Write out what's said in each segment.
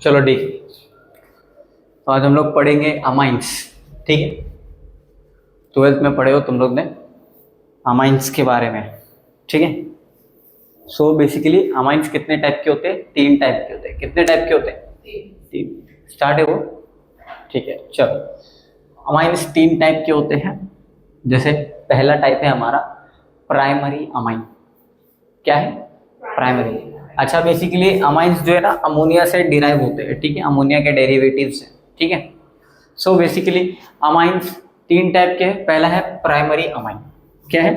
चलो डी। तो आज हम लोग पढ़ेंगे अमाइंस, ठीक है। 12th में पढ़े हो तुम लोग ने अमाइंस के बारे में, ठीक है। सो बेसिकली अमाइंस कितने टाइप के होते हैं? 3 टाइप के होते हैं। कितने टाइप के होते हैं? 3। स्टार्ट है वो, ठीक है। चलो अमाइंस 3 टाइप के होते हैं। जैसे पहला टाइप है हमारा प्राइमरी अमाइन। क्या है? प्राइमरी। अच्छा, बेसिकली अमाइंस जो है ना अमोनिया से डिराइव होते हैं, ठीक है। अमोनिया के डेरिवेटिव्स हैं, ठीक है। सो बेसिकली अमाइंस 3 टाइप के हैं। पहला है प्राइमरी अमाइन। क्या है?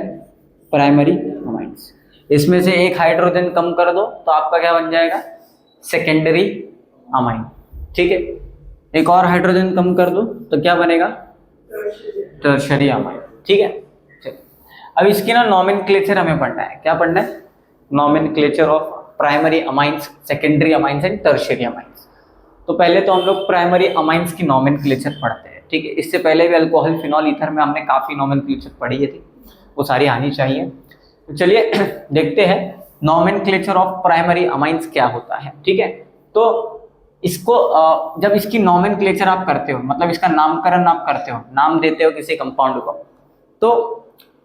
Primary amines. इसमें से एक हाइड्रोजन कम कर दो तो आपका क्या बन जाएगा? सेकेंडरी अमाइन, ठीक है। एक और हाइड्रोजन कम कर दो तो क्या बनेगा? टर्शरी अमाइन, ठीक है। अब इसकी ना नॉमेनक्लेचर हमें पढ़ना है। क्या पढ़ना है? Nomenclature of primary amines, secondary amines and tertiary amines. तो पहले तो हम लोग प्राइमरी अमाइंस की नॉमेनक्लेचर पढ़ते हैं, ठीक है। इससे पहले भी अल्कोहल, फिनॉल, ईथर में हमने काफ़ी नॉमेनक्लेचर पढ़ी है थी, वो सारी आनी चाहिए। तो चलिए देखते हैं नॉमेनक्लेचर ऑफ प्राइमरी अमाइंस क्या होता है, ठीक है। तो इसको जब इसकी नॉमेनक्लेचर आप करते हो, मतलब इसका नामकरण आप करते हो, नाम देते हो किसी कंपाउंड को, तो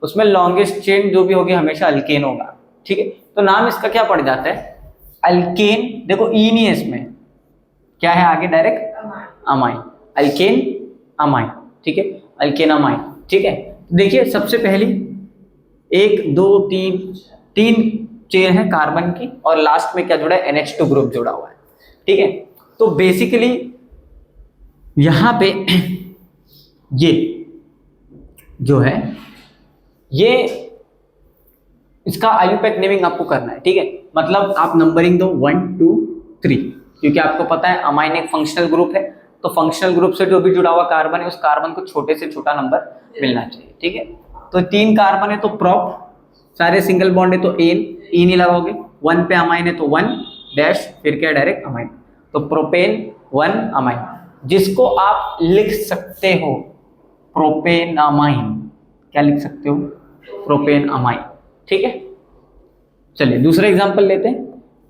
उसमें लॉन्गेस्ट चेन जो भी होगी हमेशा अल्केन होगा, ठीक है। तो नाम इसका क्या पड़ जाता है? अल्केन। देखो ई नहीं है इसमें, क्या है आगे? डायरेक्ट अमाइन, अल्केन अमाइन, ठीक है। अल्केन अमाइन, ठीक है। देखिए सबसे पहली 1 2 3 चेन है कार्बन की, और लास्ट में क्या जुड़ा है? NH2 ग्रुप जुड़ा हुआ है, ठीक है। तो बेसिकली यहां पे ये जो है, ये इसका आयुपैक नेमिंग आपको करना है, ठीक है। मतलब आप नंबरिंग दो 1 2 3, क्योंकि आपको पता है अमाइन एक फंक्शनल ग्रुप है, तो फंक्शनल ग्रुप से जो भी जुड़ा हुआ कार्बन है उस कार्बन को छोटे से छोटा नंबर मिलना चाहिए, ठीक है। तो 3 कार्बन है तो प्रोप, सारे सिंगल बॉन्ड है तो एन, ई नहीं लगाओगे। 1 पे अमाइन है तो 1 डैश, फिर क्या? Direct amine. तो प्रोपेन 1 अमाइन, जिसको आप लिख सकते हो प्रोपेन अमाइन। क्या लिख सकते हो? प्रोपेन अमाइन, ठीक है। चलिए दूसरा एग्जांपल लेते हैं।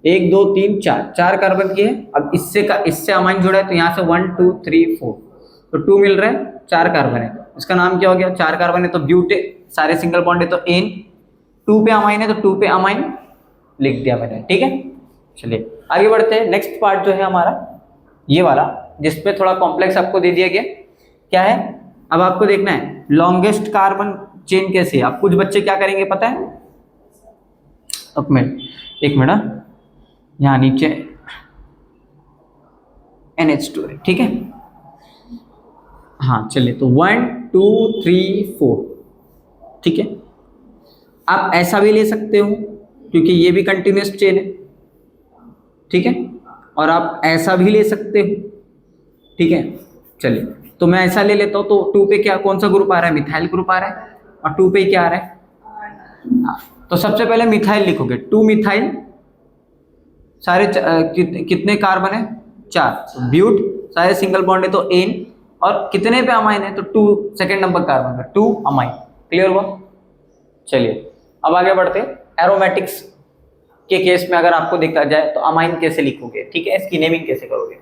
1 2 3 4 कार्बन की है। अब इससे अमाइन जुड़ा है तो यहाँ से 1 2 3 4, तो 2 मिल रहा है। 4 कार्बन है, इसका नाम क्या हो गया? 4 कार्बन है तो ब्यूटे, सारे सिंगल बॉन्ड है तो एन, 2 पे अमाइन है तो 2 पे अमाइन लिख दिया मैंने, ठीक है। चलिए आगे बढ़ते हैं। नेक्स्ट पार्ट जो है हमारा ये वाला, जिसपे थोड़ा कॉम्प्लेक्स आपको दे दिया गया। क्या है? अब आपको देखना है लॉन्गेस्ट कार्बन चेन कैसे है। अब कुछ बच्चे क्या करेंगे पता है? अब मैं एक मिनट, यहाँ नीचे NH2 है, ठीक है। हाँ चलिए, तो 1 2 3 4, ठीक है। आप ऐसा भी ले सकते हो क्योंकि ये भी कंटिन्यूअस चेन है, ठीक है। और आप ऐसा भी ले सकते हो, ठीक है। चलिए तो मैं ऐसा ले लेता हूँ। तो 2 पे क्या, कौन सा ग्रुप आ रहा है? मिथाइल ग्रुप आ रहा है। और 2 पे क्या आ रहा है? तो सबसे पहले मिथाइल लिखोगे, 2 मिथाइल, सारे कितने कार्बन है? 4, तो ब्यूट, सारे सिंगल बॉन्ड है तो एन, और कितने पे अमाइन है? तो 2 सेकेंड नंबर कार्बन पे 2 अमाइन। क्लियर हुआ? चलिए अब आगे बढ़ते हैं। एरोमेटिक्स के केस में अगर आपको देखा जाए तो अमाइन कैसे लिखोगे, ठीक है, इसकी नेमिंग कैसे करोगे।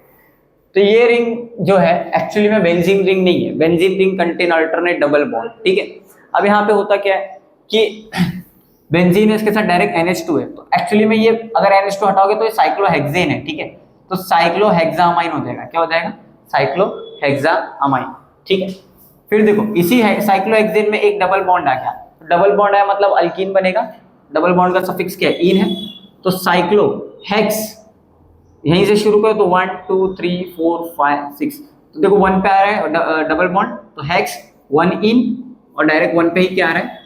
तो ये रिंग जो है एक्चुअली में बेंजीन रिंग नहीं है। Benzene ring contain alternate double bond, ठीक है। अब यहाँ पे होता क्या है कि बेंजीन है, इसके साथ डायरेक्ट NH2 है, तो एक्चुअली में ये अगर NH2 हटाओगे तो ये साइक्लोहेक्सेन है, ठीक है। तो साइक्लोहेक्सामाइन हो जाएगा। क्या हो जाएगा? साइक्लोहेक्सामाइन, ठीक है। फिर देखो इसी साइक्लोहेक्सेन में एक डबल बॉन्ड आ गया। डबल बॉन्ड आया मतलब अल्कीन बनेगा। डबल बॉन्ड का सफिक्स क्या है? इन है। तो साइक्लोहेक्स यहीं से शुरू करो तो 1 2 3 4 5 6, तो देखो 1 पे आ रहा है डबल बॉन्ड, तो हेक्स 1 इन, और डायरेक्ट 1 पे ही क्या आ रहा है?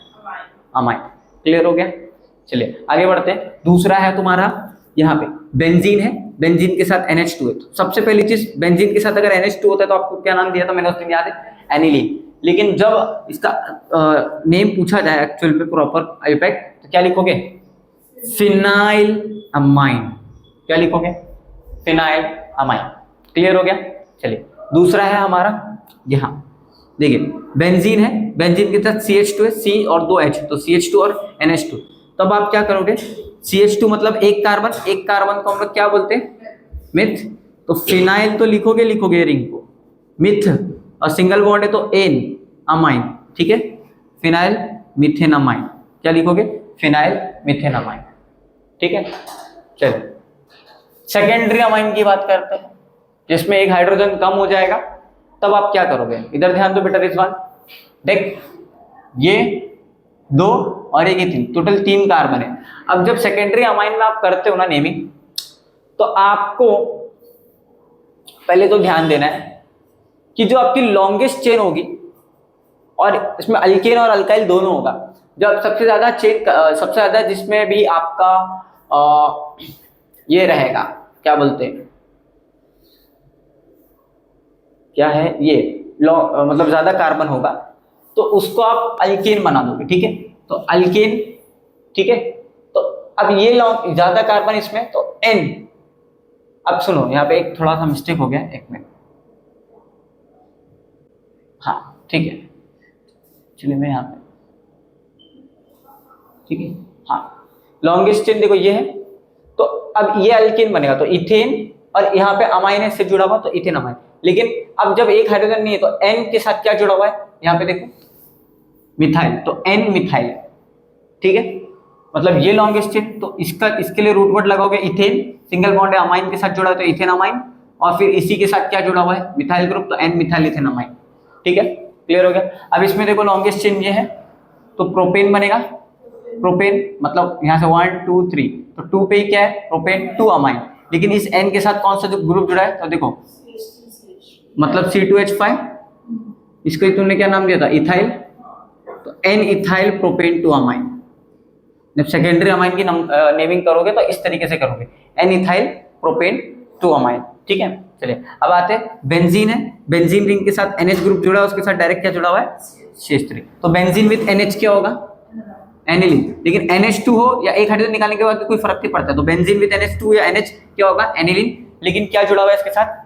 अमाइन। क्लियर हो गया? चलिए आगे बढ़ते हैं। दूसरा है तुम्हारा यहाँ पे बेंजीन है, बेंजीन के साथ NH2 है। तो सबसे पहली चीज, बेंजीन के साथ अगर NH2 होता है तो आपको क्या नाम दिया था मैंने उस दिन, याद है? एनिलीन। लेकिन जब इसका नेम पूछा जाए एक्चुअल में प्रॉपर आयुपैक, तो क्या लिखोगे? Phenyl amine. क्या लिखोगे? Phenyl amine. क्लियर हो गया? चलिए दूसरा है हमारा यहाँ, देखिए बेंजीन है, बेंजीन के साथ CH2 है, C और 2 H, तो CH2 और NH2। तब आप क्या करोगे? CH2 मतलब एक कार्बन को हम लोग क्या बोलते हैं? मिथ तो फिनाइल तो लिखोगे लिखोगे रिंग को, मिथ और सिंगल बॉन्ड है तो एन अमाइन, ठीक है, फिनाइल मिथेन अमाइन, क्या लिखोगे, फिनाइल मिथेन अमाइन, ठीक है। चलिए सेकेंडरी अमाइन की बात करते हैं, जिसमें एक हाइड्रोजन कम हो जाएगा, तब आप क्या करोगे, इधर ध्यान दो बेटा रिजवान, देख ये 2 और एक 3, टोटल 3 कार्बन है। अब जब सेकेंडरी अमाइन में आप करते हो ना नेमिंग, तो आपको पहले तो ध्यान देना है कि जो आपकी लॉन्गेस्ट चेन होगी, और इसमें अल्केन और अल्काइल दोनों होगा, जब सबसे ज्यादा चेन, सबसे ज्यादा जिसमें भी आपका ये रहेगा, क्या बोलते हैं, क्या है ये, मतलब ज्यादा कार्बन होगा, तो उसको आप अल्केन बना दोगे, ठीक है, तो अल्केन, ठीक है। तो अब ये ज्यादा कार्बन इसमें, तो N, अब सुनो यहाँ पे एक थोड़ा सा मिस्टेक हो गया, एक मिनट, हाँ ठीक है, चलिए मैं यहाँ पे, ठीक है, हाँ लॉन्गेस्ट चेन देखो ये है, तो अब ये अल्केन बनेगा तो इथेन, और यहाँ पे अमाइन से जुड़ा हुआ तो इथेन अमाइन, लेकिन अब जब एक हाइड्रोजन नहीं है तो N के साथ क्या जुड़ा हुआ है, यहाँ पे देखो मिथाइल, तो N मिथाइल, ठीक है, मतलब ये लॉन्गेस्ट चेन, तो इसके लिए रूट वर्ड लगाओगे इथेन, सिंगल बॉन्ड है अमाइन के साथ जुड़ा है तो इथेन अमाइन, और फिर इसी के साथ क्या जुड़ा हुआ है, मिथाइल ग्रुप, तो N मिथाइल इथेन अमाइन, ठीक है, क्लियर हो गया। अब इसमें देखो लॉन्गेस्ट चेन ये है, तो प्रोपेन बनेगा, प्रोपेन मतलब यहाँ से 1 2 3, तो 2 पे क्या है, प्रोपेन 2 अमाइन, लेकिन इस N के साथ कौन सा जो ग्रुप जुड़ा है, तो देखो मतलब C2H5, इसको तुमने क्या नाम दिया था, इथाइल, तो N इथाइल प्रोपेन 2 अमाइन। जब सेकेंडरी अमाइन की नेमिंग करोगे तो इस तरीके से करोगे, N इथाइल प्रोपेन 2 अमाइन, ठीक है। चलिए अब आते हैं बेंजीन है, बेंजीन रिंग के साथ NH ग्रुप जुड़ा है, उसके साथ डायरेक्ट क्या जुड़ा हुआ है, CH3, तो बेंजीन विद NH क्या होगा, एनिलीन, लेकिन NH2 हो या एक हाइड्रोजन निकालने के बाद कोई फर्क नहीं पड़ता, तो बेंजीन विद NH2 या NH क्या होगा, एनिलीन, लेकिन क्या जुड़ा हुआ है इसके साथ,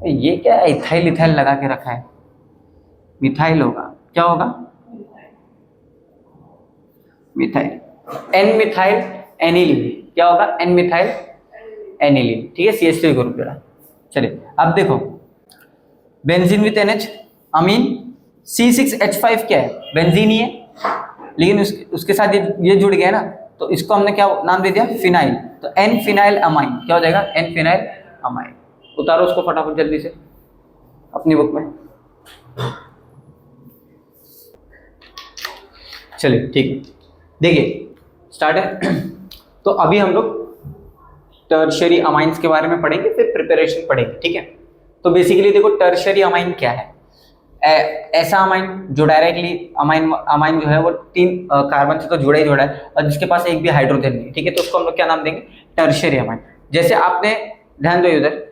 ये क्या है, इथाइल इथाइल लगा के रखा है, मिथाइल होगा, क्या होगा, मिथाइल, N मिथाइल एनिलीन, क्या होगा, N मिथाइल एनिलीन, ठीक है, CH3 ग्रुप जुड़ा। चलिए अब देखो benzene with NH Amin, C6H5 क्या है, बेंजीन ही है, लेकिन उसके साथ ये जुड़ गया ना, तो इसको हमने क्या नाम दे दिया, फिनाइल, तो N फिनाइल अमाइन, क्या हो जाएगा, N फिनाइल अमाइन, उतारो उसको फटाफट जल्दी से अपनी बुक में। चलिए ठीक है, देखिए स्टार्ट है। तो अभी हम लोग टर्शियरी अमाइंस के बारे में पढ़ेंगे, फिर प्रिपरेशन पढ़ेंगे, ठीक है। तो बेसिकली देखो टर्शियरी अमाइन क्या है, ऐसा अमाइन जो डायरेक्टली अमाइन जो है वो 3 कार्बन से तो जुड़ा ही जुड़ा है, और जिसके पास एक भी हाइड्रोजन नहीं है, ठीक है, तो उसको हम लोग क्या नाम देंगे, टर्शियरी अमाइन। जैसे आपने ध्यान दो उधर,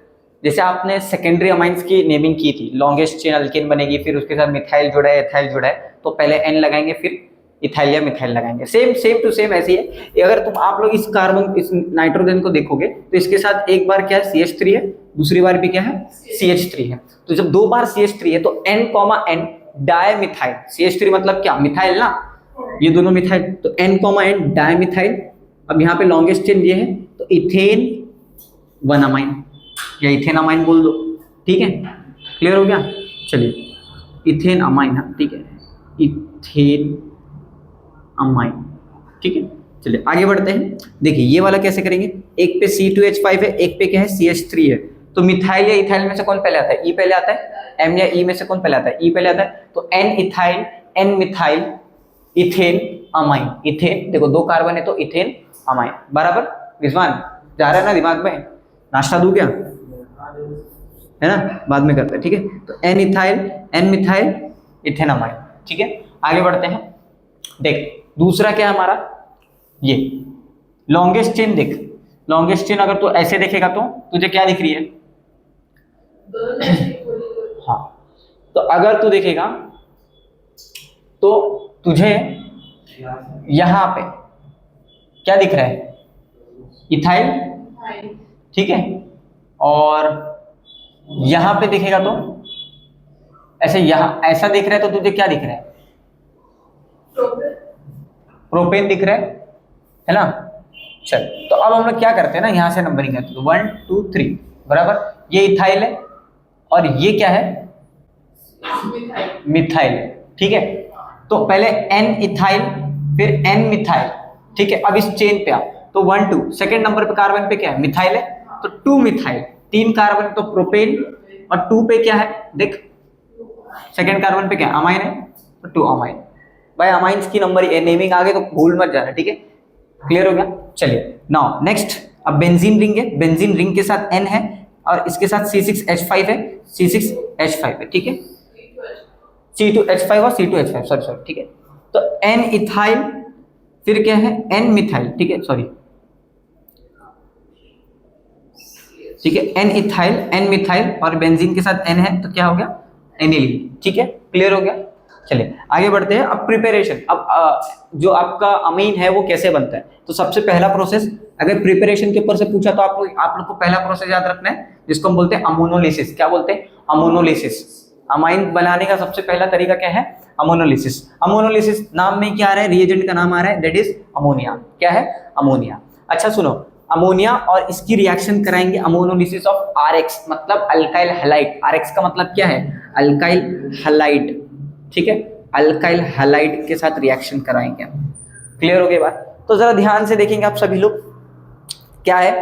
जैसे आपने सेकेंडरी अमाइंस की नेमिंग की थी, लॉन्गेस्ट चेन अल्केन बनेगी, फिर उसके साथ मिथाइल जुड़ा है, एथाइल जुड़ा है, तो पहले N लगाएंगे, फिर इथाइल या मिथाइल लगाएंगे, सेम टू सेम ऐसी है। अगर तुम आप लोग इस कार्बन, इस नाइट्रोजन को देखोगे तो इसके साथ एक बार क्या है, CH3 है, दूसरी बार भी क्या है, CH3 है, तो जब 2 बार CH3 है तो N, N डायमिथाइल, CH3 मतलब क्या, मिथाइल ना, ये दोनों मिथाइल, तो N, N डायमिथाइल। अब यहाँ पे लॉन्गेस्ट चेन ये है, तो इथेन 1 अमाइन या इथेन अमाइन बोल दो, ठीक है, क्लियर हो गया। चलिए इथेन अमाइन, हाँ ठीक है, इथेन अमाइन, ठीक है। चलिए आगे बढ़ते हैं, देखिए ये वाला कैसे करेंगे, एक पे C2H5 है, एक पे क्या है, CH3 है, तो मिथाइल या इथाइल में से कौन पहले आता है, E पहले आता है, M या E में से कौन पहले आता है, E पहले आता है, तो N ethyl, N methyl, ethane amine, ethane देखो 2 कार्बन है तो इथेन अमाइन, बराबर। रिजवान जा रहा है ना दिमाग में, नाश्ता दूं क्या, है ना, बाद में करते हैं, ठीक है। तो N ethyl, N methyl, ethane amine, ठीक है। आगे बढ़ते हैं, देख दूसरा क्या है हमारा, ये लॉन्गेस्ट चेन, देख लॉन्गेस्ट चेन अगर तू ऐसे देखेगा तो तुझे क्या दिख रही है, हाँ, तो अगर तू देखेगा तो तुझे यहां पे क्या दिख रहा है, इथाइल, ठीक है, और यहां पे दिखेगा तो ऐसे, यहां ऐसा दिख रहा है तो तुझे क्या दिख रहा है, प्रोपेन दिख रहा है ना। चल तो अब हम लोग क्या करते हैं ना, यहाँ से नंबरिंग करते हैं 1 2 3 बराबर। ये इथाइल है और ये क्या है, मिथाइल, ठीक है। तो पहले एन इथाइल फिर एन मिथाइल, ठीक है। अब इस चेन पे आप तो 1 2 सेकेंड नंबर पे कार्बन पे क्या है, मिथाइल है, तो 2 मिथाइल, 3 कार्बन तो प्रोपेन, और 2 पे क्या है देख, सेकेंड कार्बन पे क्या है, अमाइन है, तो 2 अमाइन। भाई अमाइंस की नंबर नेमिंग आ गई तो भूल मत जाना, ठीक है। क्लियर हो गया। चलिए नाउ नेक्स्ट, अब बेंजीन रिंग है, बेंजीन रिंग के साथ N है और इसके साथ C6H5 है, C6H5 है, ठीक है। C2H5 और C2H5, सॉरी, ठीक है। तो N इथाइल फिर क्या है, N मिथाइल, ठीक है, सॉरी, ठीक है, N इथाइल N मिथाइल और बेंजीन के साथ N है तो क्या हो गया, एनिलीन, ठीक है। क्लियर हो गया। चलिए आगे बढ़ते हैं। अब प्रिपरेशन, अब जो आपका अमीन है वो कैसे बनता है, तो सबसे पहला प्रोसेस, अगर प्रिपरेशन के ऊपर से पूछा तो आप लोग को पहला प्रोसेस याद रखना है जिसको हम बोलते हैं अमोनोलिसिस। क्या बोलते हैं, अमोनोलिसिस। अमाइन बनाने का सबसे पहला तरीका क्या है, अमोनोलिसिस। अमोनोलिसिस नाम में क्या आ रहा है, रिएजेंट का नाम आ रहा है, दैट इज अमोनिया। क्या है, अमोनिया। अच्छा सुनो, अमोनिया और इसकी रिएक्शन कराएंगे अमोनोलिसिस ऑफ RX, मतलब अल्काइल हैलाइड। RX का मतलब क्या है, अल्काइल हैलाइड, ठीक है, अल्काइल हैलाइड के साथ रिएक्शन कराएंगे। क्लियर हो गई बात। तो जरा ध्यान से देखेंगे आप सभी लोग, क्या है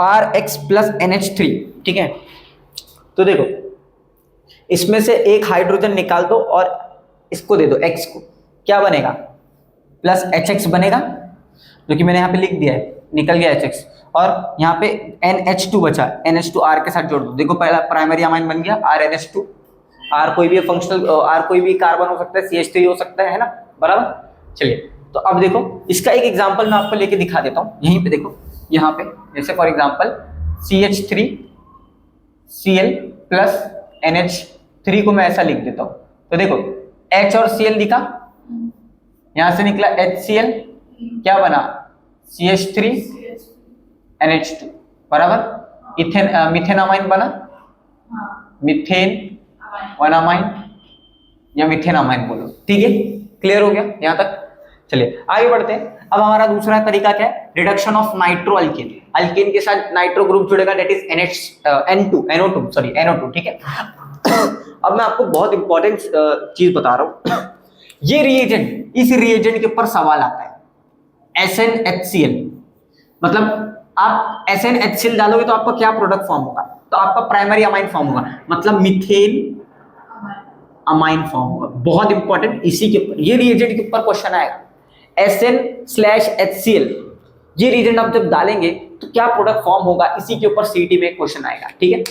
RX प्लस NH3, ठीक है। तो देखो इसमें से एक हाइड्रोजन निकाल दो और इसको दे दो X को, क्या बनेगा, प्लस HX बनेगा, जो कि मैंने यहाँ पे लिख दिया है, निकल गया HX, और यहाँ पे NH2 बचा, NH2 R के साथ जोड़ दो। देखो पहला प्राइमरी अमाइन बन गया RNH2। R कोई भी फंक्शनल, R कोई भी कार्बन हो सकता है, CH3 हो सकता है ना, बराबर। चलिए तो अब देखो इसका एक एग्जांपल मैं आपको लेके दिखा देता हूँ। यहीं पे देखो, यहाँ पे जैसे for example CH3Cl plus NH3 को मैं ऐसा लिख देता हूँ। तो देखो H और Cl दिखा, यहाँ से निकला HCl, क्या बना CH3NH2 बराबर। मिथेन अमाइन बना, मिथेन 1 अमाइन या मिथेन अमाइन बोलो, ठीक है। क्लियर हो गया यहाँ तक। चलिए आगे बढ़ते हैं। अब हमारा दूसरा तरीका क्या है, reduction of nitro alkane. Alkane के साथ नाइट्रो ग्रुप जुड़ेगा, दैट इज NO2, ठीक है। अब मैं आपको बहुत इंपॉर्टेंट चीज बता रहा हूं, ये रिएजेंट, इस रिएजेंट के ऊपर सवाल आता है, SnHCl, मतलब आप SnHCl डालोगे तो आपका क्या प्रोडक्ट फॉर्म होगा, तो आपका प्राइमरी अमाइन फॉर्म होगा, मतलब मिथेन अमाइन फॉर्म होगा। बहुत इंपॉर्टेंट, इसी के ऊपर, ये रिएजेंट के ऊपर क्वेश्चन आएगा, SN/HCl, ये रिएजेंट आप जब डालेंगे तो क्या प्रोडक्ट फॉर्म होगा, इसी के ऊपर सीटी में क्वेश्चन आएगा, ठीक है।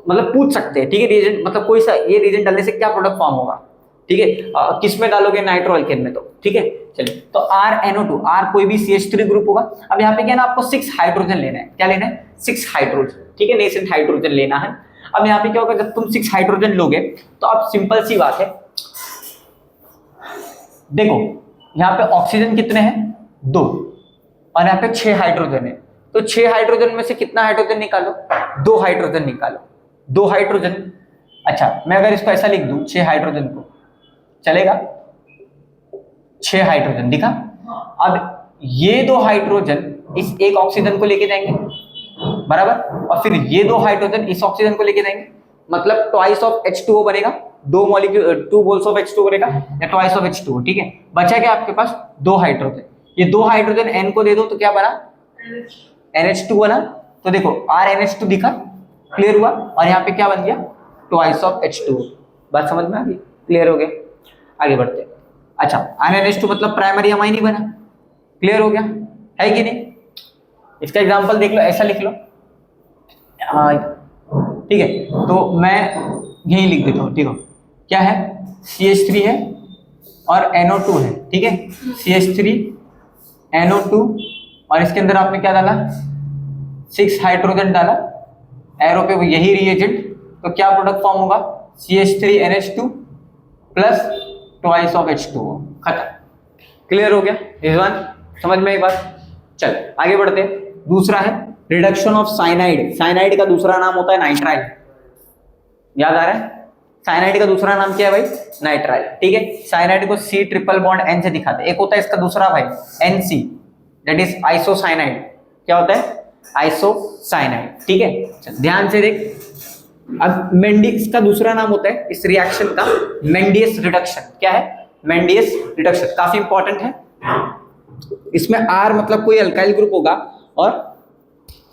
मतलब पूछ सकते हैं, ठीक है, रिएजेंट मतलब कोई सा ये रिएजेंट डालने से क्या प्रोडक्ट फॉर्म होगा, ठीक है। किस में डालोगे, नाइट्रो अल्केन में, तो ठीक है। चलिए तो RNO2, R कोई भी CH3 ग्रुप होगा। अब यहाँ पे क्या ना, आपको 6 हाइड्रोजन लेना है, क्या लेना है, 6 हाइड्रोजन, ठीक है, नेसेंट हाइड्रोजन लेना है। अब यहाँ पे क्या होगा, जब तुम 6 हाइड्रोजन लोगे तो अब सिंपल सी बात है, देखो यहाँ पे ऑक्सीजन कितने हैं, 2, और यहाँ पे 6 हाइड्रोजन है, तो 6 हाइड्रोजन में से कितना हाइड्रोजन निकालो, 2 हाइड्रोजन निकालो, 2 हाइड्रोजन। अच्छा मैं अगर इसको ऐसा लिख दूं, 6 हाइड्रोजन को, चलेगा, 6 हाइड्रोजन दिखा। अब ये 2 हाइड्रोजन इस एक ऑक्सीजन को लेके जाएंगे, बराबर, और फिर ये 2 हाइड्रोजन इस ऑक्सीजन को लेके जाएंगे, मतलब ट्वाइस ऑफ H2O बनेगा, 2 मॉलिक्यूल 2 मोल्स ऑफ H2O बनेगा, या ट्वाइस ऑफ H2O, ठीक है। बचा क्या आपके पास, 2 हाइड्रोजन, ये 2 हाइड्रोजन N को दे दो तो क्या बना, NH2 बना। तो देखो RNH2 दिखा, क्लियर हुआ, और यहाँ पे क्या बन गया, ट्वाइस ऑफ H2O। बात समझ में आ गई, क्लियर हो गया। आगे बढ़ते हैं। अच्छा RNH2 मतलब प्राइमरी अमाइन ही बना, क्लियर हो गया है कि नहीं। इसका एग्जांपल देख लो, ऐसा लिख लो, ठीक है। तो मैं यही लिख देता हूँ, ठीक है, क्या है, CH3 है और NO2 है, ठीक है, CH3 NO2, और इसके अंदर आपने क्या डाला, 6 हाइड्रोजन डाला, एरो पे यही रिएजेंट, तो क्या प्रोडक्ट फॉर्म होगा, CH3NH2 plus twice of H2O, खत्म। क्लियर हो गया, इस वन समझ में एक बात। चल आगे बढ़ते हैं। दूसरा है रिडक्शन ऑफ साइनाइड। साइनाइड का दूसरा नाम होता है नाइट्राइल, याद आ रहा है, साइनाइड का दूसरा नाम क्या है भाई, नाइट्राइल, ठीक है। साइनाइड को C ट्रिपल बॉन्ड N से दिखाते हैं। एक होता है इसका दूसरा भाई NC, दैट इज आइसोसाइनाइड, क्या होता है? आइसोसाइनाइड। ठीक है, ध्यान से देख। अब मेंडिस का दूसरा नाम होता है इस रिएक्शन का मेंडियस रिडक्शन। क्या है? मेंडियस रिडक्शन, काफी इंपॉर्टेंट है। इसमें R मतलब कोई अल्काइल ग्रुप होगा और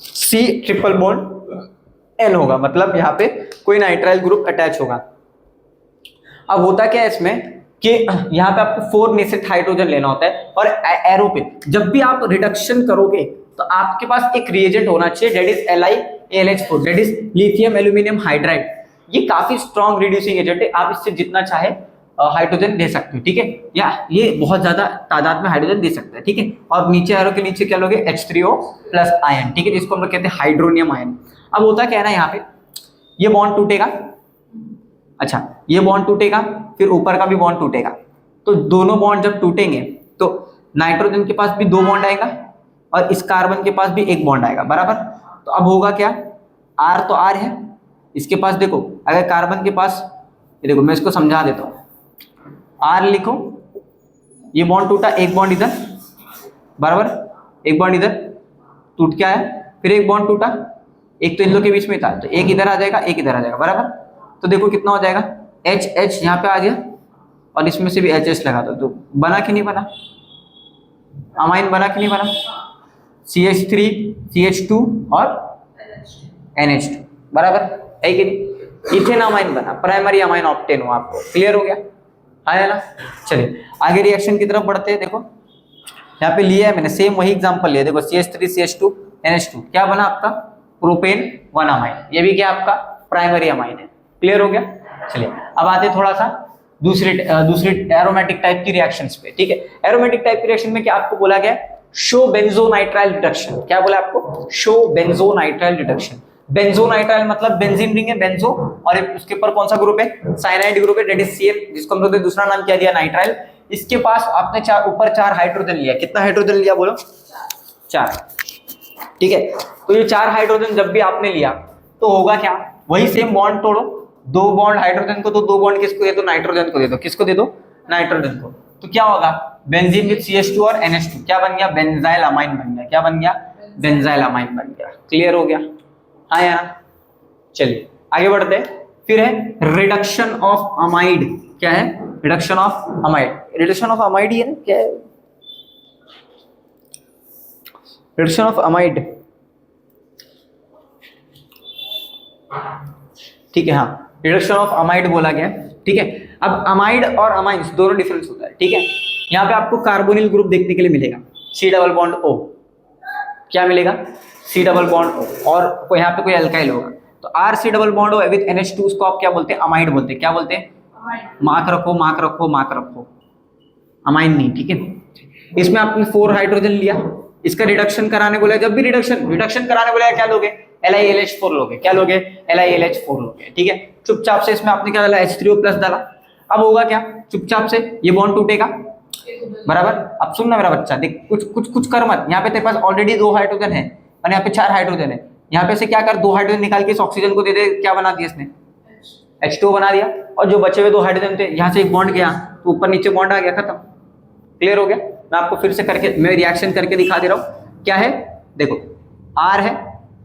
C ट्रिपल बॉन्ड N होगा, मतलब यहाँ पे कोई नाइट्राइल ग्रुप अटैच होगा। अब होता क्या है इसमें कि यहाँ पे आपको 4 नेसेंट हाइड्रोजन लेना होता है और एरो पे जब भी आप रिडक्शन करोगे तो आपके पास एक रिएजेंट होना चाहिए, that is LiAlH4, that is lithium aluminium hydride. ये काफी स्ट्रॉन्ग रिड्यूसिंग एजेंट है, आप इससे जितना चाहे हाइड्रोजन दे सकते हो। ठीक है, या ये बहुत ज्यादा तादाद में हाइड्रोजन दे सकता है। ठीक है, और नीचे एरो के नीचे क्या लोगे? H3O plus ion. ठीक है, जिसको हम लोग कहते हैं हाइड्रोनियम आयन। अब होता क्या है ना, यहाँ पे ये बॉन्ड टूटेगा, अच्छा ये बॉन्ड टूटेगा, फिर ऊपर का भी बॉन्ड टूटेगा। तो दोनों बॉन्ड जब टूटेंगे तो नाइट्रोजन के पास भी 2 बॉन्ड आएगा और इस कार्बन के पास भी 1 बॉन्ड आएगा, बराबर। तो अब होगा क्या? R तो R है, इसके पास देखो, अगर कार्बन के पास, ये देखो मैं इसको समझा देता हूँ, R लिखो, ये बॉन्ड टूटा, 1 बॉन्ड इधर, बराबर, 1 बॉन्ड इधर टूट के आया, फिर 1 बॉन्ड टूटा, एक तो इन लोग के बीच में था, तो एक इधर आ जाएगा, एक इधर आ जाएगा, बराबर। तो देखो कितना हो जाएगा? H H यहाँ पे आ गया और इसमें से भी HS लगा दो, तो बना कि नहीं बना? अमाइन बना कि नहीं बना? CH3 CH2 और NH2, बराबर है कि नहीं? इथेन अमाइन बना, प्राइमरी अमाइन ऑब्टेन हुआ। आपको क्लियर हो गया? आया ना? चलिए आगे रिएक्शन की तरफ बढ़ते हैं। देखो यहाँ पे लिया है मैंने, सेम वही एग्जांपल लिया। देखो CH3 CH2 NH2 क्या बना आपका? Propane 1 amine. ये भी क्या आपका? प्राइमरी अमाइन है। क्लियर हो गया? चलिए अब आते थोड़ा सा दूसरे एरोमेटिक टाइप की रिएक्शंस पे। ठीक है, एरोमेटिक टाइप की रिएक्शन में क्या आपको बोला गया? Show benzonitrile reduction. क्या बोला आपको? Show benzonitrile reduction. बेंजोनाइट्राइल मतलब बेंजीन रिंग है, बेंजो, और उसके ऊपर कौन सा ग्रुप है? साइनाइड ग्रुप है, दैट इज CN, जिसको हम लोग ने दूसरा नाम क्या दिया? नाइट्राइल। इसके पास आपने ऊपर 4 हाइड्रोजन लिया। कितना हाइड्रोजन लिया बोलो? 4। ठीक है, तो ये 4 हाइड्रोजन जब भी आपने लिया तो होगा क्या? वही सेम बॉन्ड तोड़ो, 2 बॉन्ड हाइड्रोजन को, तो 2 बॉन्ड किसको दे दो? नाइट्रोजन को दे दो। किसको दे दो? नाइट्रोजन को। तो क्या होगा? बेंजीन विद CH2 और NH2 क्या बन गया? बेंजाइल अमाइन बन गया। क्या बन गया? बेंजाइल अमाइन बन गया। क्लियर हो गया? हाँ या ना? चलिए आगे बढ़ते हैं। फिर है रिडक्शन ऑफ अमाइड। क्या है? Reduction of amide. Reduction of amide ये ना क्या है? रिडक्शन ऑफ अमाइड, ठीक है, हाँ, रिडक्शन ऑफ अमाइड बोला गया। ठीक है, अब अमाइड और अमाइंस दोनों डिफरेंस होता है। ठीक है, यहाँ पे आपको कार्बोनिल ग्रुप देखने के लिए मिलेगा, C डबल बॉन्ड O। क्या मिलेगा? C डबल बॉन्ड O, और यहाँ पे कोई अल्काइल होगा तो RC double bond O with NH2, उसको आप क्या बोलते हैं? अमाइड बोलते हैं। क्या बोलते हैं? मार्क रखो, मार्क रखो, मार्क रखो, अमाइन नहीं। ठीक है, इसमें आपने 4 हाइड्रोजन लिया, इसका रिडक्शन कराने बोला। जब भी रिडक्शन कराने बोला क्या लोगे? LiAlH4 लोगे। क्या लोगे? LiAlH4 लोगे। ठीक है, चुपचाप से इसमें आपने क्या डाला? H3O प्लस डाला। अब होगा क्या? चुपचाप से ये बॉन्ड टूटेगा, बराबर। अब सुनना मेरा बच्चा, देख कुछ कर मत। यहाँ पे तेरे पास ऑलरेडी 2 हाइड्रोजन है और यहाँ पे 4 हाइड्रोजन है। यहाँ पे से क्या कर, 2 हाइड्रोजन निकाल के इस ऑक्सीजन को दे दे। क्या बना दिया इसने? H2O बना दिया। और जो बचे हुए 2 हाइड्रोजन थे, यहाँ से एक बॉन्ड गया तो ऊपर नीचे बॉन्ड आ गया, खत्म। क्लियर हो गया? मैं आपको फिर से करके, मैं रिएक्शन करके दिखा दे रहा हूँ। क्या है? देखो R है,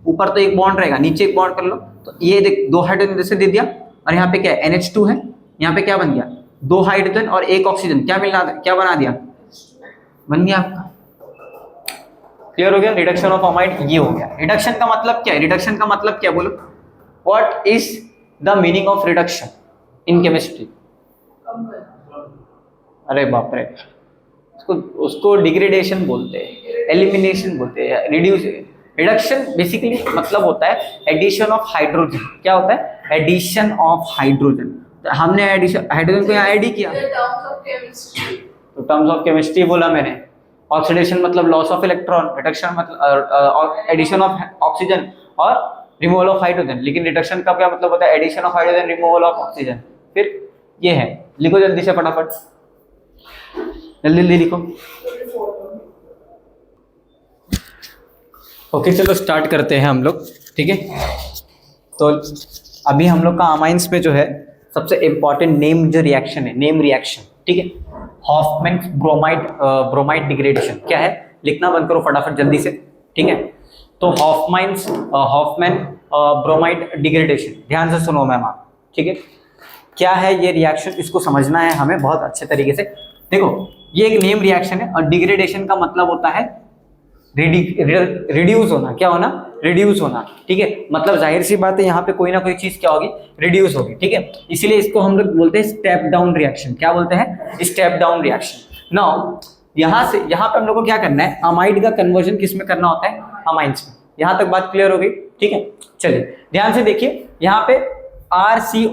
ऊपर तो एक बॉन्ड रहेगा, नीचे एक बॉन्ड कर लो, तो ये देख 2 हाइड्रोजन जैसे दे दिया, और यहाँ पे क्या है? NH2 है। यहाँ पे क्या बन गया? 2 हाइड्रोजन और 1 ऑक्सीजन। क्या मिलना, क्या बना दिया? बन गया आपका। क्लियर हो गया? रिडक्शन ऑफ अमाइड ये हो गया। रिडक्शन का मतलब क्या है? रिडक्शन का मतलब क्या बोलो? What is the meaning of reduction in chemistry? अरे बाप रे, उसको डिग्रेडेशन बोलते हैं, एलिमिनेशन बोलते हैं, रिड्यूस। रिडक्शन बेसिकली मतलब होता है एडिशन ऑफ हाइड्रोजन। क्या होता है? Addition of hydrogen. तो हमने एडिशन हाइड्रोजन को यहाँ ऐड ही किया। तो टर्म्स ऑफ केमिस्ट्री बोला मैंने। ऑक्सीडेशन मतलब लॉस ऑफ इलेक्ट्रॉन, रिडक्शन मतलब एडिशन ऑफ ऑक्सीजन और रिमूवल ऑफ हाइड्रोजन। लेकिन रिडक्शन का क्या मतलब होता है? Addition of hydrogen, removal of oxygen. फिर ये है, लिखो जल्दी से फटाफट, जल्दी जल्दी लिखो। ओके चलो स्टार्ट करते हैं हम लोग। ठीक है, तो अभी हम लोग का अमाइंस में जो है सबसे इंपॉर्टेंट नेम जो रिएक्शन है, नेम रिएक्शन। ठीक है, हॉफमैन ब्रोमाइड डिग्रेडेशन। क्या है? लिखना बंद करो फटाफट जल्दी से। ठीक है, तो हॉफमैन ब्रोमाइड डिग्रेडेशन, ध्यान से सुनो मैम आप, ठीक है। क्या है ये रिएक्शन, इसको समझना है हमें बहुत अच्छे तरीके से। देखो ये एक नेम रिएक्शन है और डिग्रेडेशन का मतलब होता है रिड्यूस होना। क्या होना? रिड्यूस होना, ठीक है। मतलब जाहिर सी बात है यहाँ पे कोई ना कोई चीज क्या होगी? रिड्यूस होगी, ठीक है। इसीलिए इसको हम लोग बोलते हैं स्टेप डाउन रिएक्शन। क्या बोलते हैं? Step down reaction. नाउ यहाँ पे हम लोग को क्या करना है? अमाइड का कन्वर्जन किस में करना होता है? अमाइंस में। यहाँ तक बात क्लियर हो गई, ठीक है। चलिए ध्यान से देखिए, यहाँ पे RC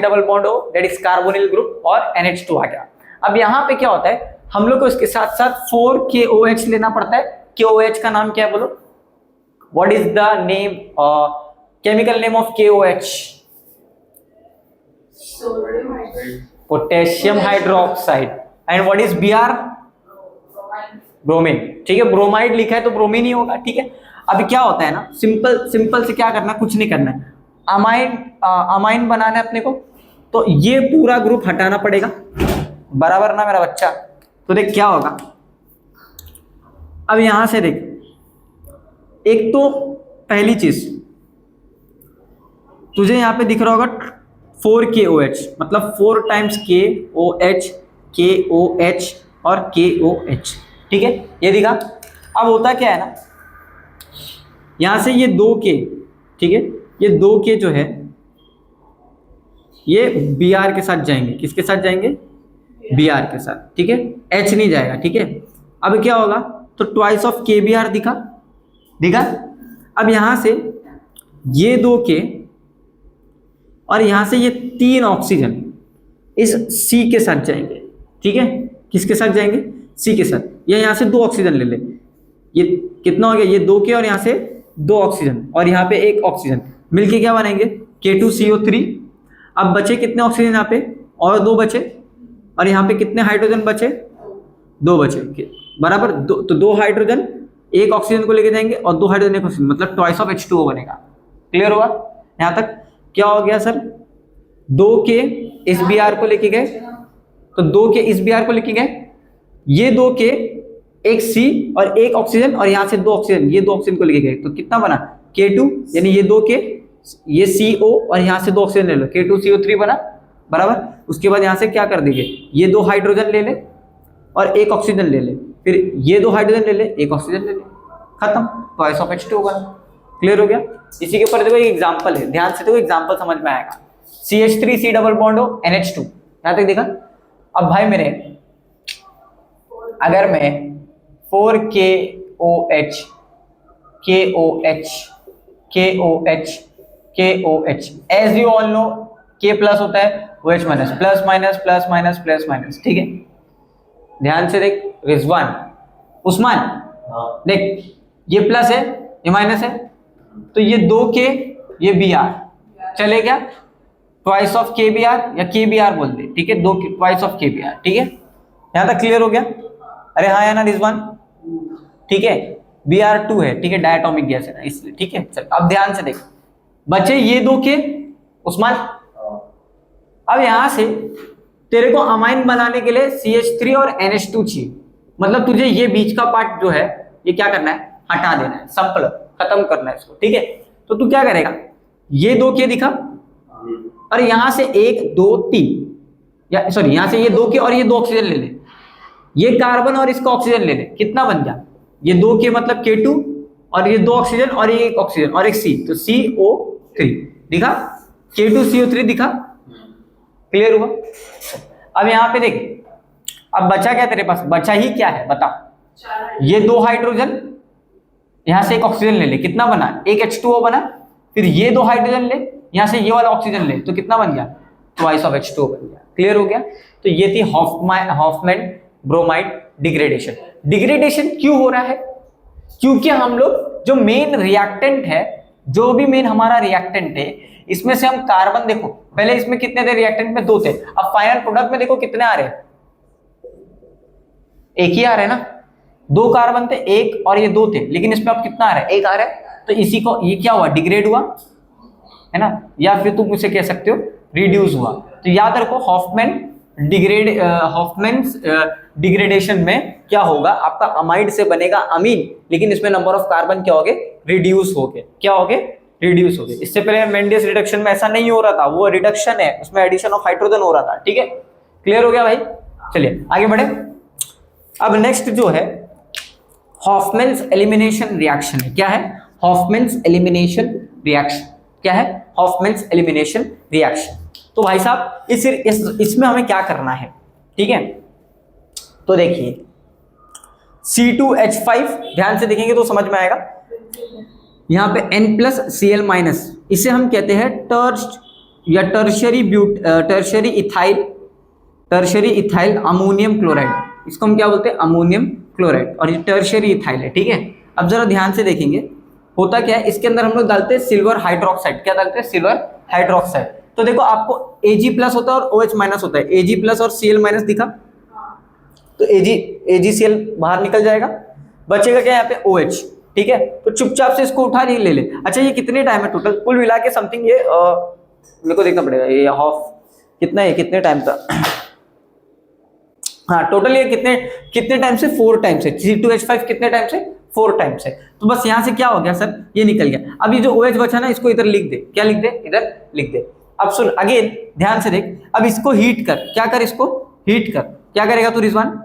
डबल बॉन्ड हो, दैट इज कार्बोनिल ग्रुप, और NH2 आ गया। अब यहाँ पे क्या होता है, हम लोग को इसके साथ साथ 4KOH लेना पड़ता है। KOH का नाम क्या है बोलो? What is the name, chemical name of KOH? Potassium hydroxide. And what is Br? Bromine, ठीक है। ब्रोमाइड लिखा है तो ब्रोमीन ही होगा, ठीक है। अभी क्या होता है ना, सिंपल से क्या करना है, कुछ नहीं करना है। अमाइन बनाना है अपने को, तो ये पूरा ग्रुप हटाना पड़ेगा, बराबर ना मेरा बच्चा? तो देख क्या होगा, अब यहां से देख, एक तो पहली चीज तुझे यहां पे दिख रहा होगा 4KOH, मतलब 4 टाइम्स KOH, KOH और KOH, ठीक है, ये दिखा। अब होता क्या है ना, यहां से ये 2K, ठीक है, ये 2K जो है ये Br के साथ जाएंगे। किसके साथ जाएंगे? Br के साथ, ठीक है। H नहीं जाएगा, ठीक है। अब क्या होगा, तो ट्वाइस ऑफ KBr दिखा। अब यहां से ये 2K और यहां से ये 3 ऑक्सीजन इस C के साथ जाएंगे, ठीक है। किसके साथ जाएंगे? C के साथ। या यहां से 2 ऑक्सीजन ले ले, ये कितना हो गया? ये 2K और यहां से 2 ऑक्सीजन और यहाँ पे 1 ऑक्सीजन मिलके क्या बनेंगे? K2CO3। अब बचे कितने ऑक्सीजन यहाँ पे? और 2 बचे। और यहाँ पे कितने हाइड्रोजन बचे? 2 बचे, बराबर। तो 2 हाइड्रोजन 1 ऑक्सीजन को लेके जाएंगे और 2 हाइड्रोजन 1 ऑक्सीजन, मतलब ट्वाइस ऑफ H2O बनेगा। क्लियर हुआ यहाँ तक? क्या हो गया सर? 2K इस Br को लेके गए, तो 2K इस Br को लेके गए, ये 2K एक C और 1 ऑक्सीजन और यहाँ से 2 ऑक्सीजन, ये 2 ऑक्सीजन को लेके गए, तो कितना बना? K2, यानी ये 2K, ये CO और यहाँ से 2 ऑक्सीजन ले लो, K2CO3 बना, बराबर। उसके बाद यहाँ से क्या कर देंगे, ये 2 हाइड्रोजन ले ले और 1 ऑक्सीजन ले ले, फिर ये 2 हाइड्रोजन ले ले, 1 ऑक्सीजन ले ले, खत्म, ट्वाइस ऑफ H2O बना। क्लियर हो गया? इसी के ऊपर देखो एक एग्जांपल है, ध्यान से देखो, एग्जांपल समझ में आएगा। CH3C डबल बॉन्ड हो, NH2, यहाँ तक देखा। अब भाई मेरे, अगर मैं 4KOH KOH KOH KOH, as you all know K plus होता है, OH minus, plus minus plus minus plus minus, ठीक है। ध्यान से देख रिजवान, उस्मान, देख ये प्लस है, ये माइनस है, तो ये 2K, ये Br चले क्या? ट्वाइस ऑफ KBr या KBr बोल दे, ठीक है, 2 ट्वाइस ऑफ KBr, ठीक है। यहां तक क्लियर हो गया? अरे हाँ या ना रिजवान? ठीक है, Br2 है, ठीक है, डायटोमिक गैस है ना, इसलिए, ठीक है। चल अब ध्यान से देख, बचे ये 2K, उस्मान। अब यहां से तेरे को अमाइन बनाने के लिए CH3 और NH2 चाहिए, मतलब तुझे ये बीच का पार्ट जो है ये क्या करना है? हटा देना है, सिंपल, खत्म करना है इसको, ठीक है। तो तू क्या करेगा, ये 2K दिखा और यहां से 1 2 3, या सॉरी यहां से ये 2K और ये 2 ऑक्सीजन ले ले, ये कार्बन और इसका ऑक्सीजन ले ले, कितना बन गया? ये 2K मतलब K2 और ये 2 ऑक्सीजन और ये 1 ऑक्सीजन और एक C, तो CO3 दिखा, K2CO3 दिखा। क्लियर हुआ? अब यहाँ पे देख, अब बचा क्या तेरे पास? बचा ही क्या है बता? ये 2 हाइड्रोजन, यहां से 1 ऑक्सीजन ले ले, कितना बना? 1 H2O बना, फिर ये 2 हाइड्रोजन ले, यहां से ये वाला ऑक्सीजन ले, तो कितना बन गया? ट्वाइस ऑफ H2O बन गया। क्लियर हो गया? तो ये थी हॉफमैन ब्रोमाइड डिग्रेडेशन। डिग्रेडेशन क्यों हो रहा है? क्योंकि हम लोग जो मेन रिएक्टेंट है, जो भी मेन हमारा रिएक्टेंट है, इसमें से हम कार्बन, देखो पहले इसमें कितने थे रिएक्टेंट में? 2 थे, अब फाइनल प्रोडक्ट में देखो कितने आ रहे हैं? 1 ही आ रहे हैं ना, 2 कार्बन थे, 1 और ये 2 थे, लेकिन इसमें अब कितना आ रहा है? 1 आ रहा है। तो इसी को, ये क्या हुआ? डिग्रेड हुआ है ना, या फिर तुम उसे कह सकते हो रिड्यूस हुआ। तो याद रखो, हॉफमैन हॉफमैन्स डिग्रेडेशन में क्या होगा, आपका अमाइड से बनेगा अमीन, लेकिन इसमें नंबर ऑफ कार्बन क्या हो गए, रिड्यूस हो गए, क्या हो गए, रिड्यूस हो गए। इससे पहले मेंडियस रिडक्शन में ऐसा नहीं हो रहा था, वो रिडक्शन है, उसमें एडिशन ऑफ हाइड्रोजन हो रहा था। ठीक है, क्लियर हो गया भाई। चलिए आगे बढ़े। अब नेक्स्ट जो है हॉफमैन्स एलिमिनेशन रिएक्शन है। क्या है, हॉफमैन्स एलिमिनेशन रिएक्शन। क्या है, हॉफमैन्स एलिमिनेशन रिएक्शन। तो भाई साहब इसमें हमें क्या करना है, ठीक है। तो देखिए C2H5 ध्यान से देखेंगे तो समझ में आएगा। यहां पे N+Cl-, इसे हम कहते हैं टर्शरी इथाइल अमोनियम क्लोराइड। इसको हम क्या बोलते हैं, अमोनियम क्लोराइड, और ये टर्शरी इथाइल है। ठीक है, अब जरा ध्यान से देखेंगे होता क्या है, इसके अंदर हम लोग डालते हैं सिल्वर हाइड्रोक्साइड। क्या डालते हैं, सिल्वर हाइड्रोक्साइड। तो देखो आपको Ag+ होता है और OH- होता है, Ag+ और Cl- दिखा, तो AgCl बाहर निकल जाएगा, बचेगा क्या यहाँ पे OH। ठीक है, तो चुपचाप से इसको उठा नहीं ले ले। अच्छा ये कितने टाइम है टोटल, कुल मिला के समथिंग ये मेरे को देखना पड़ेगा, ये हाफ कितना है, कितने टाइम का, हाँ टोटल ये कितने टाइम से, 4 टाइम से। C2H5 कितने टाइम से, 4 टाइम से। तो बस यहाँ से क्या हो गया सर, ये निकल गया। अब ये जो OH बचा ना, इसको इधर लिख दे। क्या लिख दे, इधर लिख दे। अब सुन अगेन ध्यान से देख, अब इसको हीट कर, क्या कर, इसको हीट कर। क्या करेगा तू रिजवान,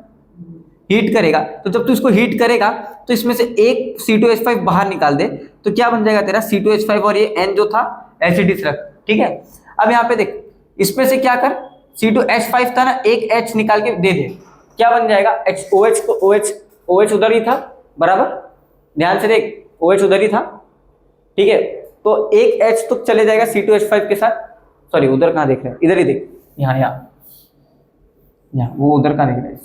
हीट करेगा। तो जब तू इसको हीट करेगा तो इसमें से एक C2H5 बाहर निकाल दे, तो क्या बन जाएगा तेरा C2H5 और ये N जो था एसिडिस रख। ठीक है, अब यहाँ पे देख, इसमें से क्या कर, C2H5 था ना, एक H निकाल के दे दे, क्या बन जाएगा, OH को OH उधर ही था, बराबर, ध्यान से देख, OH उधर ही था। ठीक है, तो एक H तो चले जाएगा C2H5 के साथ, सॉरी उधर कहाँ देख रहे हैं, इधर ही देख, यहाँ वो उधर कहाँ देख रहे हैं,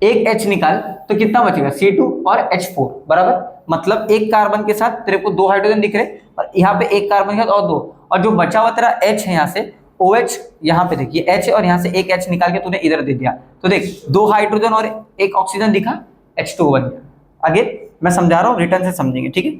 एक H निकाल तो कितना बचेगा, C2 और H4, बराबर। मतलब एक कार्बन के साथ तेरे को 2 हाइड्रोजन दिख रहे, और यहाँ पे एक कार्बन के साथ और 2, और जो बचा हुआ तेरा H है यहाँ से, OH यहाँ पे देखिए H है, और यहाँ से एक H निकाल के तूने इधर दे दिया, तो देख 2 हाइड्रोजन और एक ऑक्सीजन दिखा, H2 बन गया। आगे मैं समझा रहा हूँ, रिटर्न से समझेंगे। ठीक है,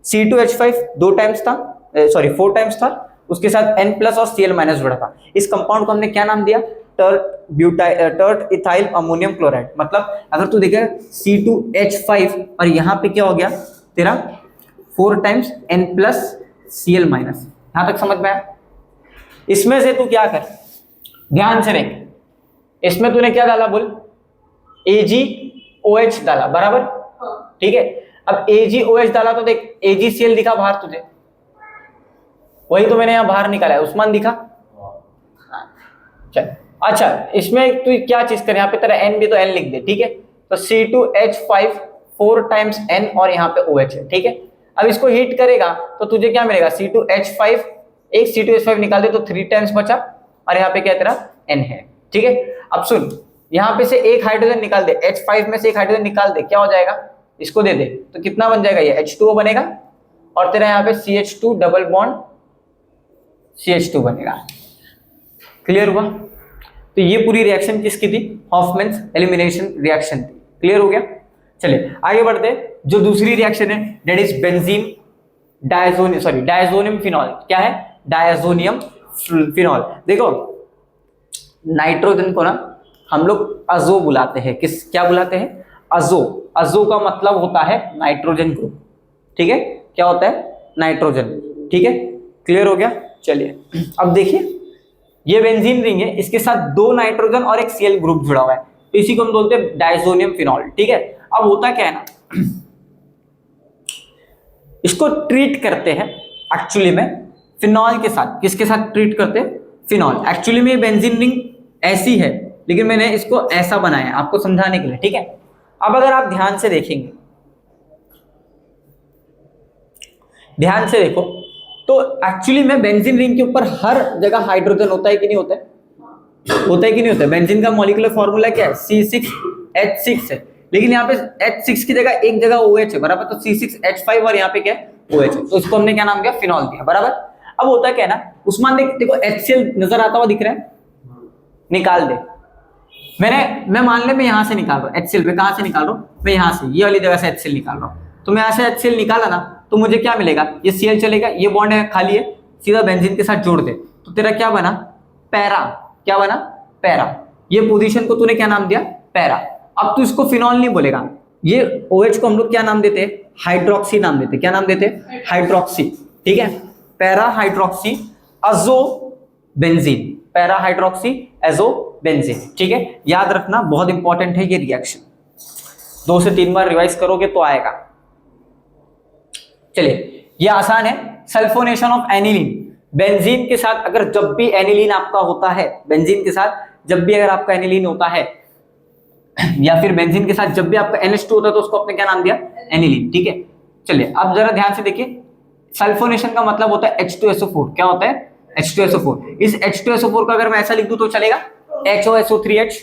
C2H5 4 टाइम्स था, उसके साथ N+ और Cl- जुड़ा था। इस कंपाउंड को हमने क्या नाम दिया, टर्ट इथाइल अमोनियम क्लोराइड। मतलब अगर तू देखे C2H5 और यहाँ पे क्या हो गया तेरा 4 टाइम्स N+ Cl-, यहां तक समझ में आया। इसमें से तू क्या कर, ध्यान से देख, इसमें तूने क्या डाला बोल, AgOH डाला, बराबर। ठीक है, अब AgOH डाला तो देख AgCl दिखा बाहर तुझे, वही तो मैंने यहां बाहर निकाला है, उस्मान दिखा। चल अच्छा, इसमें तू क्या चीज कर, यहाँ पे तेरा N भी तो N लिख दे। ठीक है, तो C2H5 4 टाइम्स N और यहाँ पे OH है। ठीक है, अब इसको हीट करेगा तो तुझे क्या मिलेगा, C2H5, एक C2H5 निकाल दे तो 3 टाइम्स बचा, और यहाँ पे क्या तेरा N है। ठीक है, अब सुन, यहाँ पे से एक हाइड्रोजन निकाल दे, H5 में से एक हाइड्रोजन निकाल दे, क्या हो जाएगा, इसको दे दे तो कितना बन जाएगा, ये H2O बनेगा, और तेरा यहाँ पे CH2 डबल बॉन्ड CH2 बनेगा। क्लियर हुआ। तो ये पूरी रिएक्शन किसकी थी, हॉफमैन्स एलिमिनेशन रिएक्शन थी। क्लियर हो गया। चलिए आगे बढ़ते हैं, जो दूसरी रिएक्शन है that is benzene diazonium phenol. क्या है, डायजोनियम फिनॉल। देखो नाइट्रोजन को ना हम लोग अजो बुलाते हैं, क्या बुलाते हैं, अजो का मतलब होता है नाइट्रोजन ग्रुप। ठीक है, क्या होता है, नाइट्रोजन। ठीक है, क्लियर हो गया। चलिए अब देखिए, ये बेंजीन रिंग है, इसके साथ 2 नाइट्रोजन और एक Cl ग्रुप जुड़ा हुआ है, तो इसी को हम बोलते हैं डायजोनियम फिनॉल। ठीक है, अब होता क्या है ना, इसको ट्रीट करते हैं एक्चुअली में फिनॉल के साथ। किसके साथ ट्रीट करते हैं, फिनॉल। एक्चुअली में बेंजीन रिंग ऐसी है, लेकिन मैंने इसको ऐसा बनाया है आपको समझाने के लिए। ठीक है, अब अगर आप ध्यान से देखेंगे, ध्यान से देखो, तो एक्चुअली में बेंजीन रिंग के ऊपर हर जगह हाइड्रोजन होता है कि नहीं होता है, होता है कि नहीं होता है। बेंजीन का मॉलिक्यूलर फॉर्मूला क्या है, C6H6 है, लेकिन यहाँ पे H6 की जगह एक जगह OH है, बराबर। तो C6H5 और यहाँ पे क्या है, OH है, तो इसको हमने क्या नाम दिया, फिनॉल दिया, बराबर। अब होता क्या है ना, उस्मान देखो HCl नजर आता हुआ दिख रहा है, निकाल दे। मैं मान ले मैं यहाँ से निकाल रहा हूँ HCl पे, कहाँ से निकाल रहा हूँ, मैं यहाँ से ये वाली जगह से HCl निकाल रहा हूँ। तो मैं यहाँ से HCl निकाला ना, तो मुझे क्या मिलेगा, ये Cl चलेगा, ये बॉन्ड है खाली है, सीधा बेंजीन के साथ जोड़ दे, तो तेरा क्या बना, पैरा। क्या बना, पैरा, ये पोजीशन को तूने क्या नाम दिया, पैरा। अब तू इसको फिनॉल नहीं बोलेगा, ये OH को हम लोग क्या नाम देते हैं, हाइड्रोक्सी नाम देते हैं। क्या नाम देते हैं, हाइड्रोक्सी, ठीक है। पैरा हाइड्रोक्सी अजो benzene, para hydroxy azo benzene, ठीक है। याद रखना, बहुत इंपॉर्टेंट है ये रिएक्शन, 2 से 3 बार रिवाइज करोगे तो आएगा। चलिए ये आसान है, सल्फोनेशन ऑफ एनिलीन। बेंजीन के साथ अगर जब भी एनिलीन आपका होता है, बेंजीन के साथ जब भी अगर आपका एनिलीन होता है, या फिर बेंजीन के साथ जब भी आपका NH2 होता है, तो उसको आपने क्या नाम दिया, एनिलीन, ठीक है। चलिए अब जरा ध्यान से देखिए, सल्फोनेशन का मतलब होता है H2SO4। क्या होता है, H2SO4। इस H2SO4 का अगर मैं ऐसा लिख दूं तो चलेगा, HOSO3H,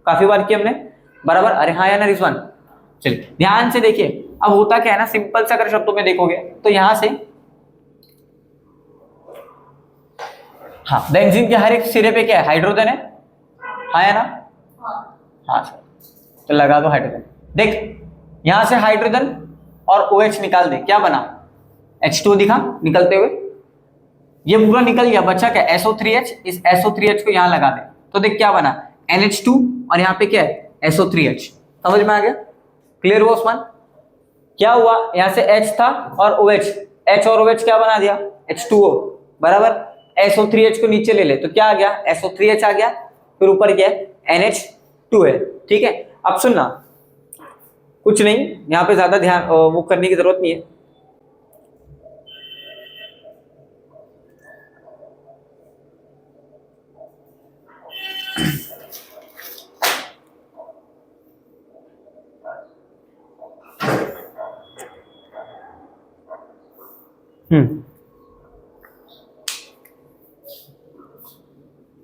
काफी बार किया हमने, बराबर। अरे हाँ या ना रिजवान। चलिए ध्यान से देखिए, अब होता क्या है ना, सिंपल से अगर शब्दों में देखोगे तो यहां से, हाँ, बेंजीन के हर एक सिरे पे क्या है, हाइड्रोजन है, हाँ या ना, हाँ सर, तो लगा दो हाइड्रोजन। देख यहां से हाइड्रोजन और OH निकाल दे, क्या बना, H2 दिखा निकलते हुए, ये पूरा निकल गया, बचा क्या, SO3H। इस SO3H को यहां लगा दे तो देख क्या बना, NH2 और यहाँ पे क्या है, SO3H। समझ में आ गया, क्लियर हुआ उस्मान। क्या हुआ, यहाँ से H था और OH, H और OH क्या बना दिया, H2O, बराबर। SO3H को नीचे ले ले तो क्या आ गया, SO3H आ गया, फिर ऊपर क्या है, NH2 है, ठीक है। अब सुनना, कुछ नहीं, यहाँ पे ज्यादा ध्यान वो करने की जरूरत नहीं है।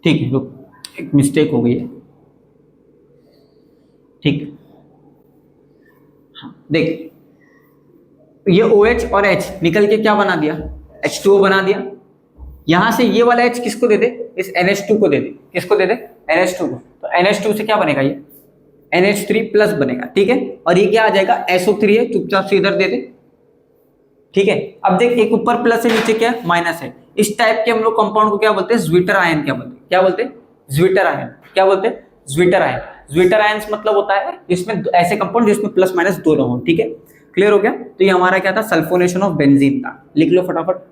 ठीक है, रुक, एक मिस्टेक हो गई है, ठीक। हाँ देख, ये OH और H निकल के क्या बना दिया, H2O बना दिया। यहां से ये वाला H किसको दे दे, इस NH2 को दे दे, किसको दे दे, NH2 को। तो NH2 से क्या बनेगा, ये NH3 प्लस बनेगा, ठीक है। और ये क्या आ जाएगा, SO3 है, चुपचाप से इधर दे दे, ठीक है। अब देख, एक ऊपर प्लस है, नीचे क्या माइनस है। इस टाइप के हम लोग कंपाउंड को क्या बोलते हैं, ज्विटर आयन। क्या बोलते हैं, क्या बोलते हैं, ज्विटर आयन। क्या बोलते हैं, ज्विटर आयन। ज्विटर आयंस मतलब होता है जिसमें ऐसे कंपाउंड जिसमें प्लस माइनस दोनों हो, ठीक है। क्लियर हो गया। तो ये हमारा क्या था, सल्फोनेशन ऑफ बेंजीन था, लिख लो फटाफट।